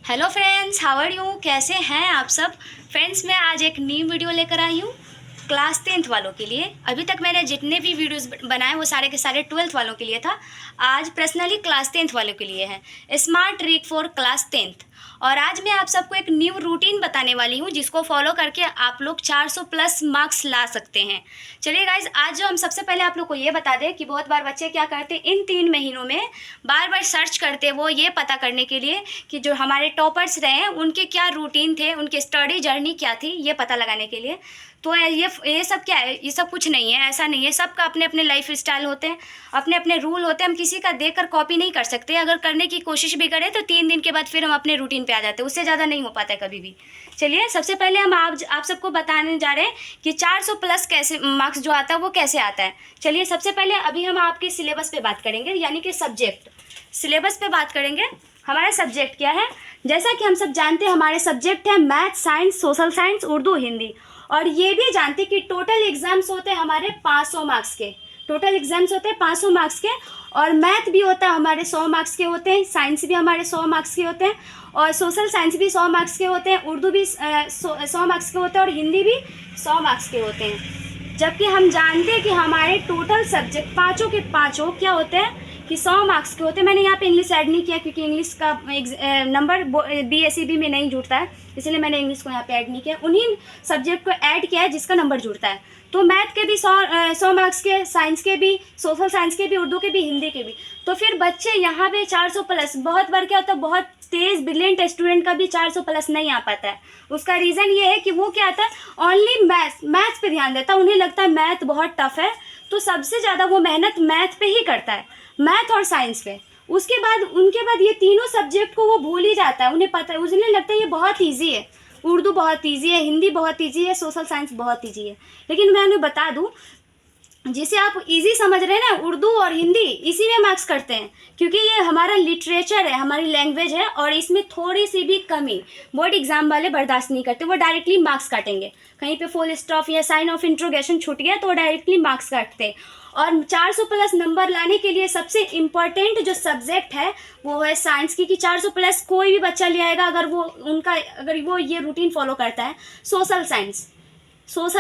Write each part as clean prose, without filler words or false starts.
Hello friends, how are you? कैसे हैं आप सब? फ्रेंड्स, मैं आज एक न्यू वीडियो लेकर आई हूँ क्लास 10th वालों के लिए। अभी तक मैंने जितने भी वीडियोस बनाए वो सारे के सारे 12th वालों के लिए था। आज पर्सनली क्लास 10th वालों के लिए है smart trick for class 10th। और आज मैं आप सबको एक न्यू रूटीन बताने वाली हूँ जिसको फॉलो करके आप लोग 400 प्लस मार्क्स ला सकते हैं। चलिए गाइज, आज जो हम सबसे पहले आप लोग को ये बता दें कि बहुत बार बच्चे क्या करते हैं, इन 3 महीनों में बार बार सर्च करते हैं वो ये पता करने के लिए कि जो हमारे टॉपर्स रहे हैं उनके क्या रूटीन थे, उनकी स्टडी जर्नी क्या थी, ये पता लगाने के लिए। तो ये सब क्या है? ये सब कुछ नहीं है, ऐसा नहीं है। सबका अपने अपने लाइफ स्टाइल होते हैं, अपने अपने रूल होते हैं। हम किसी का देखकर कॉपी नहीं कर सकते। अगर करने की कोशिश भी करें तो 3 दिन के बाद फिर हम अपने रूटीन पे आ जाते हैं, उससे ज़्यादा नहीं हो पाता है कभी भी। चलिए, सबसे पहले हम आप सबको बताने जा रहे हैं कि 400 प्लस कैसे मार्क्स जो आता है वो कैसे आता है। चलिए, सबसे पहले अभी हम आपके सिलेबस पे बात करेंगे, यानी कि सब्जेक्ट सिलेबस पे बात करेंगे। हमारा सब्जेक्ट क्या है? जैसा कि हम सब जानते हैं, हमारे सब्जेक्ट है math, science, social science, Urdu, Hindi. और ये भी जानते हैं कि टोटल एग्जाम्स होते हैं हमारे 500 मार्क्स के। टोटल एग्जाम्स होते हैं 500 मार्क्स के। और मैथ भी होता है हमारे 100 मार्क्स के होते हैं, साइंस भी हमारे 100 मार्क्स के होते हैं, और सोशल साइंस भी 100 मार्क्स के होते हैं, उर्दू भी 100 मार्क्स के होते हैं, और हिंदी भी 100 मार्क्स के होते हैं। जबकि हम जानते हैं कि हमारे टोटल सब्जेक्ट पाँचों के पाँचों क्या होते हैं कि 100 मार्क्स के होते हैं। मैंने यहाँ पे इंग्लिश ऐड नहीं किया क्योंकि इंग्लिश का नंबर BSEB में नहीं जुड़ता है, इसलिए मैंने इंग्लिश को यहाँ पे ऐड नहीं किया। उन्हीं सब्जेक्ट को ऐड किया है जिसका नंबर जुड़ता है। तो मैथ के भी 100 मार्क्स के, साइंस के भी, सोशल साइंस के भी, उर्दू के भी, हिंदी के भी। तो फिर बच्चे यहाँ पे 400 प्लस, बहुत बार क्या होता है, बहुत तेज़ ब्रिलियंट स्टूडेंट का भी 400 प्लस नहीं आ पाता है। उसका रीज़न ये है कि वो क्या आता है, ओनली मैथ्स पे ध्यान देता है। उन्हें लगता है मैथ बहुत टफ है, तो सबसे ज़्यादा वो मेहनत मैथ पे ही करता है, मैथ और साइंस पे। उनके बाद ये तीनों सब्जेक्ट को वो भूल ही जाता है। उन्हें पता है, उन्हें लगता है ये बहुत ईजी है, उर्दू बहुत ईजी है, हिंदी बहुत ईजी है, सोशल साइंस बहुत ईजी है। लेकिन मैं उन्हें बता दूं, जिसे आप इजी समझ रहे हैं ना, उर्दू और हिंदी, इसी में मार्क्स करते हैं, क्योंकि ये हमारा लिटरेचर है, हमारी लैंग्वेज है, और इसमें थोड़ी सी भी कमी बोर्ड एग्जाम वाले बर्दाश्त नहीं करते। वो डायरेक्टली मार्क्स काटेंगे। कहीं पे फुल स्टॉप या साइन ऑफ इंट्रोगेशन छूट गया तो वो डायरेक्टली मार्क्स काटते हैं। और 400 प्लस नंबर लाने के लिए सबसे इम्पॉर्टेंट जो सब्जेक्ट है वो है साइंस की, कि 400 प्लस कोई भी बच्चा ले आएगा अगर वो ये रूटीन फॉलो करता है। सोशल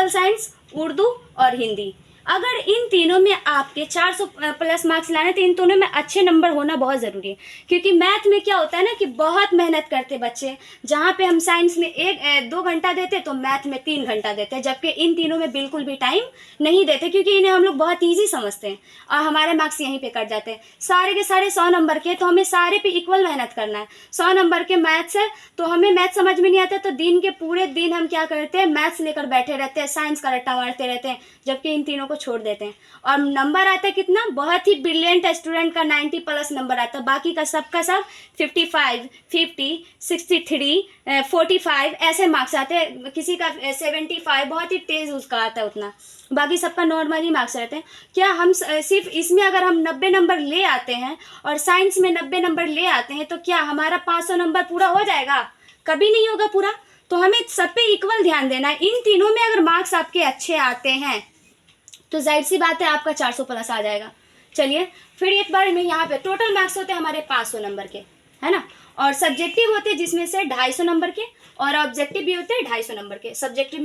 साइंस, उर्दू और हिंदी, अगर इन तीनों में आपके 400 प्लस मार्क्स लाने तो इन तीनों में अच्छे नंबर होना बहुत ज़रूरी है। क्योंकि मैथ में क्या होता है ना कि बहुत मेहनत करते बच्चे। जहाँ पे हम साइंस में 1-2 घंटा देते तो मैथ में 3 घंटा देते हैं, जबकि इन तीनों में बिल्कुल भी टाइम नहीं देते, क्योंकि इन्हें हम लोग बहुत ईजी समझते हैं और हमारे मार्क्स यहीं पर कट जाते हैं। सारे के सारे 100 नंबर के, तो हमें सारे पे इक्वल मेहनत करना है। 100 नंबर के मैथ्स है तो हमें मैथ समझ में नहीं आता, तो दिन के पूरे दिन हम क्या करते हैं, मैथ्स लेकर बैठे रहते हैं, साइंस का रट्टा मारते रहते हैं, जबकि इन तीनों को छोड़ देते हैं। और नंबर आता है कितना, बहुत ही ब्रिलियंट स्टूडेंट का 90 प्लस नंबर आता है, बाकी का सब 55, 50, 63, 45 ऐसे मार्क्स आते हैं। किसी का 75, बहुत ही तेज उसका आता है उतना। बाकी सबका नॉर्मली मार्क्स रहते हैं। क्या हम सिर्फ इसमें अगर हम 90 नंबर ले आते हैं और साइंस में 90 नंबर ले आते हैं तो क्या हमारा 500 नंबर पूरा हो जाएगा? कभी नहीं होगा पूरा। तो हमें सब पे इक्वल ध्यान देना है। इन तीनों में अगर मार्क्स आपके अच्छे आते हैं तो जाहिर सी बात है आपका 400 प्लस आ जाएगा। चलिए, फिर एक बार में यहाँ पे टोटल मार्क्स होते हैं हमारे 500 नंबर के, है ना। और सब्जेक्टिव होते हैं जिसमें से 250 नंबर के, और ऑब्जेक्टिव भी होते हैं 250 नंबर के। ऑब्जेक्टिव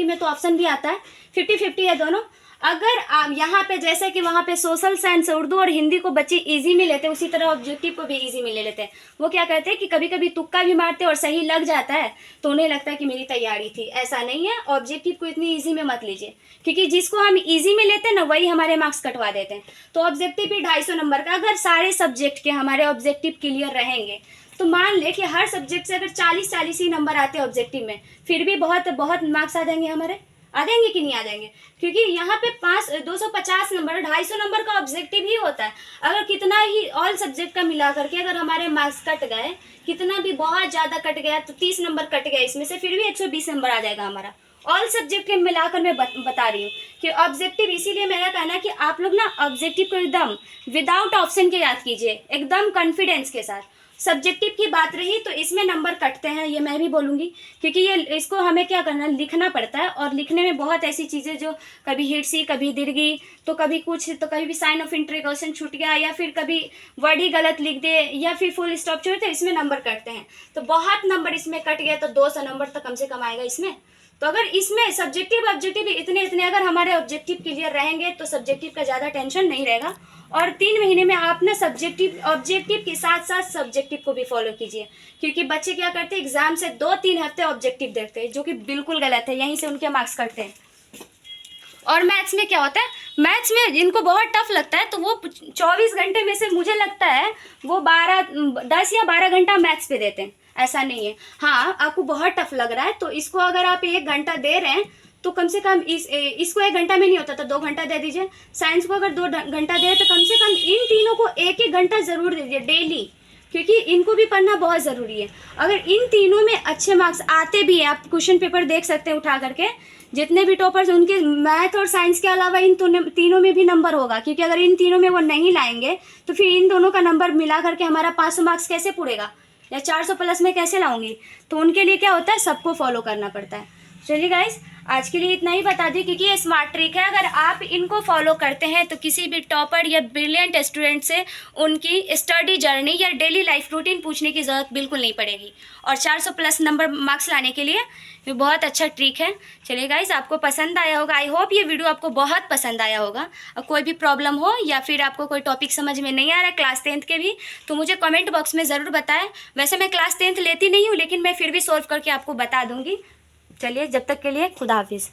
में तो ऑप्शन भी आता है, 50-50 है दोनों। अगर आप यहाँ पे जैसे कि वहाँ पे सोशल साइंस, उर्दू और हिंदी को बच्चे इजी में लेते हैं, उसी तरह ऑब्जेक्टिव को भी इजी में ले लेते हैं। वो क्या करते हैं कि कभी कभी तुक्का भी मारते हैं और सही लग जाता है तो उन्हें लगता है कि मेरी तैयारी थी। ऐसा नहीं है, ऑब्जेक्टिव को इतनी ईजी में मत लीजिए, क्योंकि जिसको हम ईजी में लेते हैं ना वही हमारे मार्क्स कटवा देते हैं। तो ऑब्जेक्टिव भी 250 नंबर का। अगर सारे सब्जेक्ट के हमारे ऑब्जेक्टिव क्लियर रहेंगे तो मान ले कि हर सब्जेक्ट से अगर 40 ही नंबर आते हैं ऑब्जेक्टिव में, फिर भी बहुत बहुत मार्क्स आ जाएंगे हमारे। आ जाएंगे कि नहीं आ जाएंगे? क्योंकि यहाँ पे 250 नंबर, 250 नंबर का ऑब्जेक्टिव ही होता है। अगर कितना ही ऑल सब्जेक्ट का मिला करके अगर हमारे मार्क्स कट गए, कितना भी बहुत ज़्यादा कट गया, तो 30 नंबर कट गया इसमें से, फिर भी 120 नंबर आ जाएगा हमारा। ऑल सब्जेक्ट के मिलाकर मैं बता रही हूँ कि ऑब्जेक्टिव, इसीलिए मेरा कहना है कि आप लोग ना ऑब्जेक्टिव को एकदम विदाउट ऑप्शन के याद कीजिए, एकदम कॉन्फिडेंस के साथ। सब्जेक्टिव की बात रही तो इसमें नंबर कटते हैं, ये मैं भी बोलूँगी, क्योंकि ये इसको हमें क्या करना है, लिखना पड़ता है। और लिखने में बहुत ऐसी चीज़ें जो कभी हिटसी, कभी दीर्घी, तो कभी कुछ, तो कभी भी साइन ऑफ इंटरोगेशन छूट गया, या फिर कभी वर्ड ही गलत लिख दे, या फिर फुल स्टॉप छोड़े, तो इसमें नंबर कटते हैं। तो बहुत नंबर इसमें कट गया तो 200 नंबर तो कम से कम आएगा इसमें। तो अगर इसमें सब्जेक्टिव ऑब्जेक्टिव इतने अगर हमारे ऑब्जेक्टिव क्लियर रहेंगे तो सब्जेक्टिव का ज़्यादा टेंशन नहीं रहेगा। और 3 महीने में आप ना सब्जेक्टिव ऑब्जेक्टिव के साथ साथ सब्जेक्टिव को भी फॉलो कीजिए, क्योंकि बच्चे क्या करते हैं, एग्जाम से 2-3 हफ्ते ऑब्जेक्टिव देखते हैं, जो कि बिल्कुल गलत है, यहीं से उनके मार्क्स कटते हैं। और मैथ्स में क्या होता है, मैथ्स में इनको बहुत टफ लगता है, तो वो 24 घंटे में से मुझे लगता है वो 10 या 12 घंटा मैथ्स पे देते हैं, ऐसा नहीं है। हाँ, आपको बहुत टफ लग रहा है तो इसको अगर आप 1 घंटा दे रहे हैं तो कम से कम इसको 1 घंटा में नहीं होता तो 2 घंटा दे दीजिए। साइंस को अगर 2 घंटा दे तो कम से कम इन तीनों को 1-1 घंटा ज़रूर दे दीजिए डेली, क्योंकि इनको भी पढ़ना बहुत ज़रूरी है। अगर इन तीनों में अच्छे मार्क्स आते भी हैं, आप क्वेश्चन पेपर देख सकते हैं उठा करके, जितने भी टॉपर्स उनके मैथ और साइंस के अलावा इन तीनों में भी नंबर होगा, क्योंकि अगर इन तीनों में वो नहीं लाएंगे तो फिर इन दोनों का नंबर मिला करके हमारा 500 मार्क्स कैसे पूरेगा, या 400 प्लस में कैसे लाऊंगी। तो उनके लिए क्या होता है, सबको फॉलो करना पड़ता है। चलिए गाइस, आज के लिए इतना ही बता दी, क्योंकि ये स्मार्ट ट्रिक है। अगर आप इनको फॉलो करते हैं तो किसी भी टॉपर या ब्रिलियंट स्टूडेंट से उनकी स्टडी जर्नी या डेली लाइफ रूटीन पूछने की ज़रूरत बिल्कुल नहीं पड़ेगी। और 400 प्लस नंबर मार्क्स लाने के लिए ये बहुत अच्छा ट्रिक है। चलिए गाइस, आपको पसंद आया होगा, आई होप ये वीडियो आपको बहुत पसंद आया होगा। और कोई भी प्रॉब्लम हो या फिर आपको कोई टॉपिक समझ में नहीं आ रहा है क्लास 10th के भी, तो मुझे कमेंट बॉक्स में ज़रूर बताएं। वैसे मैं क्लास 10th लेती नहीं हूँ, लेकिन मैं फिर भी सॉल्व करके आपको बता दूँगी। चलिए, जब तक के लिए खुदा हाफिज़।